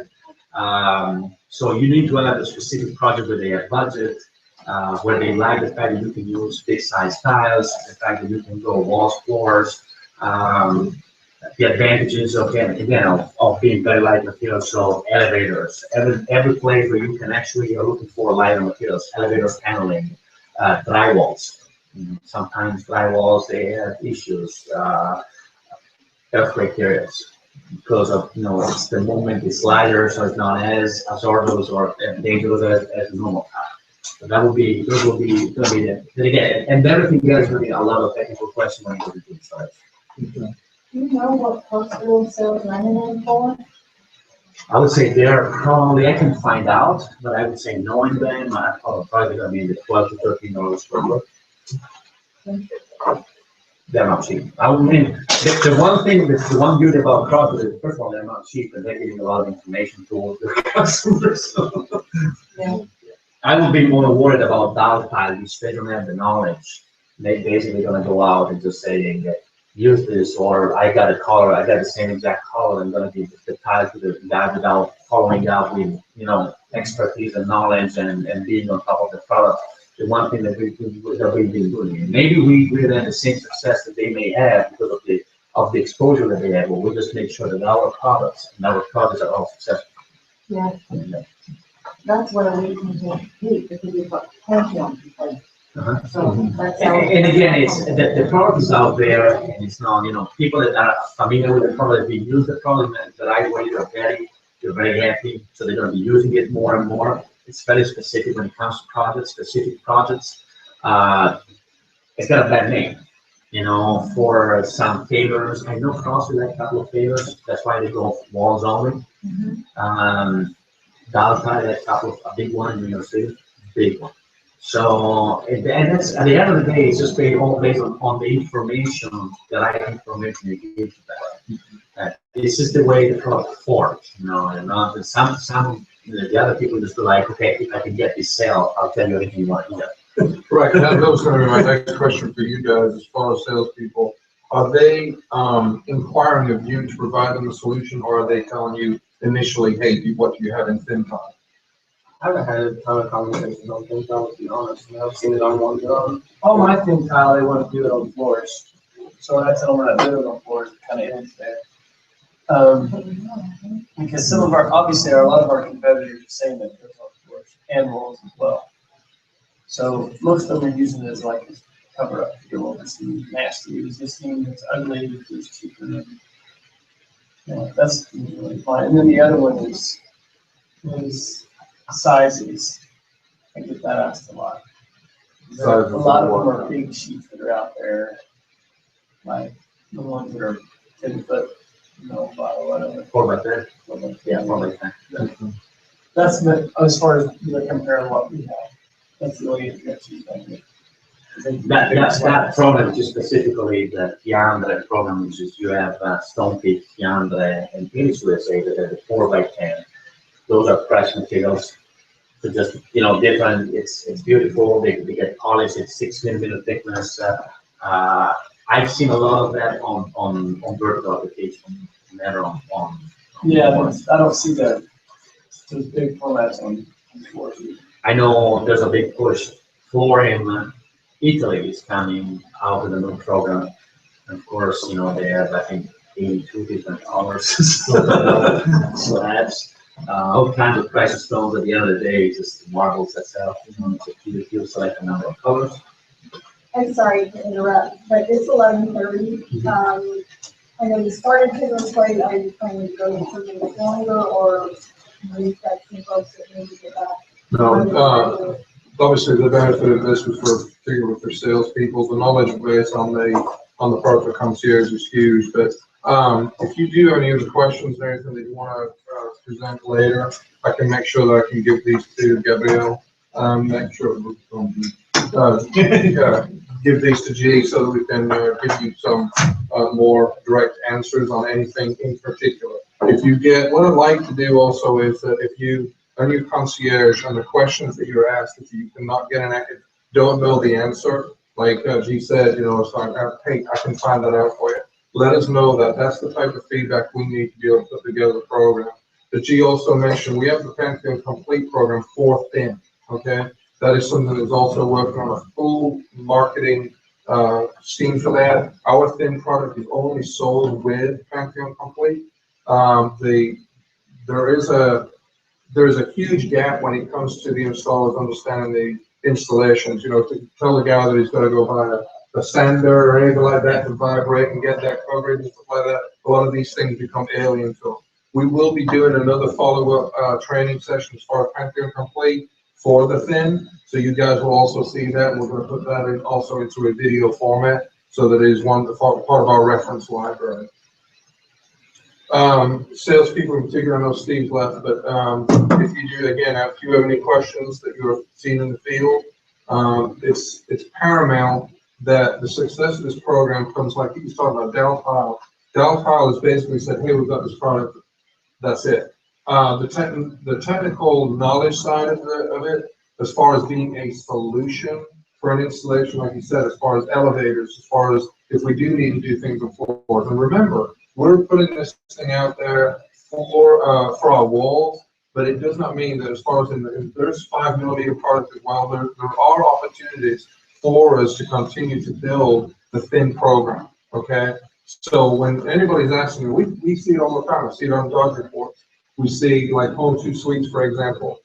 Speaker 3: So you need to have a specific project where they have budget, where they like the fact that you can use big size tiles, the fact that you can go walls, floors, the advantages of being very light materials. So elevators, every place where you can actually are looking for lighter materials, elevators, paneling, drywalls. Sometimes drywalls they have issues, earthquake areas, because of it's the moment it's lighter, so it's not as hazardous or dangerous as normal tile. So those will be then again, and everything else will be a lot of technical questions when you go to the site.
Speaker 7: Do you know what hospital sells laminate for?
Speaker 3: I would say they're probably, I can find out, but I would say knowing them, I'm probably gonna be in the $12 to $13 per foot. They're not cheap. I mean, the one beauty about CrossFit is, first of all, they're not cheap, and they're giving a lot of information to the customers. So.
Speaker 5: Yeah.
Speaker 3: I would be more worried about dowel tile, which they don't have the knowledge. They basically gonna go out and just saying, use this, or I got the same exact color, I'm gonna give the tile to the guy without following up with, expertise and knowledge and being on top of the product. The one thing that we've been doing, and maybe we're at the same success that they may have because of the exposure that they have, but we just make sure that our products are all successful.
Speaker 7: Yeah. That's where we can compete, because we've got Pantheon to play. So that's how.
Speaker 3: And again, it's the product is out there, and it's not, people that are familiar with the product, they use the product the right way, they're very happy, so they're going to be using it more and more. It's very specific when it comes to specific projects. It's got a bad name, for some favors. I know CrossFit like a couple of favors, that's why they go walls only. Dallas had a big one in New York City, big one. So, and that's, at the end of the day, it's just all based on the information, the right information you give to that. This is the way the product forms, and not some the other people just be like, okay, if I can get this sale, I'll tell you anything you want to hear.
Speaker 6: Right, that was gonna be my next question for you guys, as far as salespeople. Are they, inquiring of you to provide them a solution, or are they telling you initially, hey, what you have in thin tile?
Speaker 2: I haven't had a ton of conversations on thin tile, to be honest. I've seen it on one job.
Speaker 4: All my thin tile, they want to do it on floors. So when I tell them we're not doing it on floors, it kind of ends there. Because a lot of our competitors are saying that they're on floors and walls as well. So most of them are using it as like a cover up to go over some nasty resisting, it's ugly, it's cheaper than. That's really fine. And then the other one is sizes. I get that asked a lot. A lot of them are big sheets that are out there, like The ones that are 10 foot, by whatever.
Speaker 3: 4x10. Yeah, 4x10.
Speaker 4: That's the, as far as the compare what we have. That's the way it gets you.
Speaker 3: That program just specifically the Yandere program is just you have Stone Peak, Yandere, and Phoenix USA that are the 4x10. Those are fresh materials. So just, different, it's beautiful, they get polished, it's 6 millimeter thickness. I've seen a lot of that on vertical application, never on.
Speaker 4: Yeah, I don't see that. Those big formats on floor.
Speaker 3: I know there's a big push for him. Italy is coming out with a new program. And of course, they have, I think, 82 different colors. Slabs, all kinds of precious stones. At the end of the day, it's just marbles itself. You select a number of colors.
Speaker 8: I'm sorry to interrupt, but it's 11:30. I know you started to this way. Are you planning to go something longer, or you've got some folks that need to get back?
Speaker 6: No, obviously the benefit of this was particularly for salespeople. The knowledge base on the product that concierge is huge. But if you do have any other questions or anything that you want to present later, I can make sure that I can give these to Gabrielle. Make sure give these to G so that we can give you some more direct answers on anything in particular. What I'd like to do also is that if you are new concierge and the questions that you're asked, if you cannot get don't know the answer, like G said, it's like, hey, I can find that out for you. Let us know that. That's the type of feedback we need to be able to put together the program. But G also mentioned we have the Pantheon Complete program for thin, okay? That is something that's also working on a full marketing scheme for that. Our thin product is only sold with Pantheon Complete. There is a huge gap when it comes to the installers understanding the installations. To tell the guy that he's got to go buy a sander or anything like that to vibrate and get that coverage and stuff like that. A lot of these things become alien to them. We will be doing another follow-up training session as far as Pantheon Complete for the thin, so you guys will also see that. We're going to put that in also into a video format, so that it is part of our reference library. Salespeople in particular, I know Steve left, but if you do, again, if you have any questions that you're seeing in the field, it's paramount that the success of this program comes, like he was talking about Dow Tile. Dow Tile has basically said, hey, we've got this product, that's it. The technical knowledge side of it, as far as being a solution for an installation, like you said, as far as elevators, as far as if we do need to do things on floors. And remember, we're putting this thing out there for our walls, but it does not mean that as far as there's 5 millimeter product as well, there are opportunities for us to continue to build the thin program, okay? So when anybody's asking, we see it all the time. I see it on Dodge reports. We see like Home 2 Suites, for example.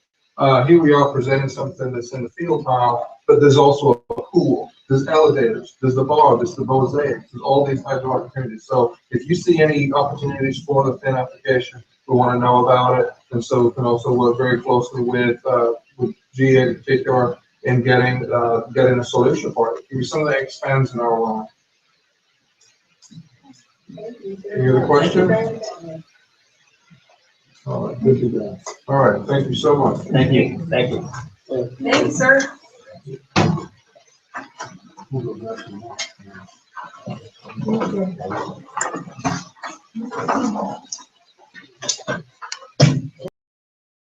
Speaker 6: Here we are presenting something that's in the field tile, but there's also a pool, there's elevators, there's the bar, there's the mosaic, there's all these types of opportunities. So if you see any opportunities for the thin application, we want to know about it. And so we can also work very closely with G in particular in getting a solution for it. Give me some of that expands in our line. Any other questions? All right, good to go. All right, thank you so much.
Speaker 3: Thank you. Thank you.
Speaker 5: Thanks, sir.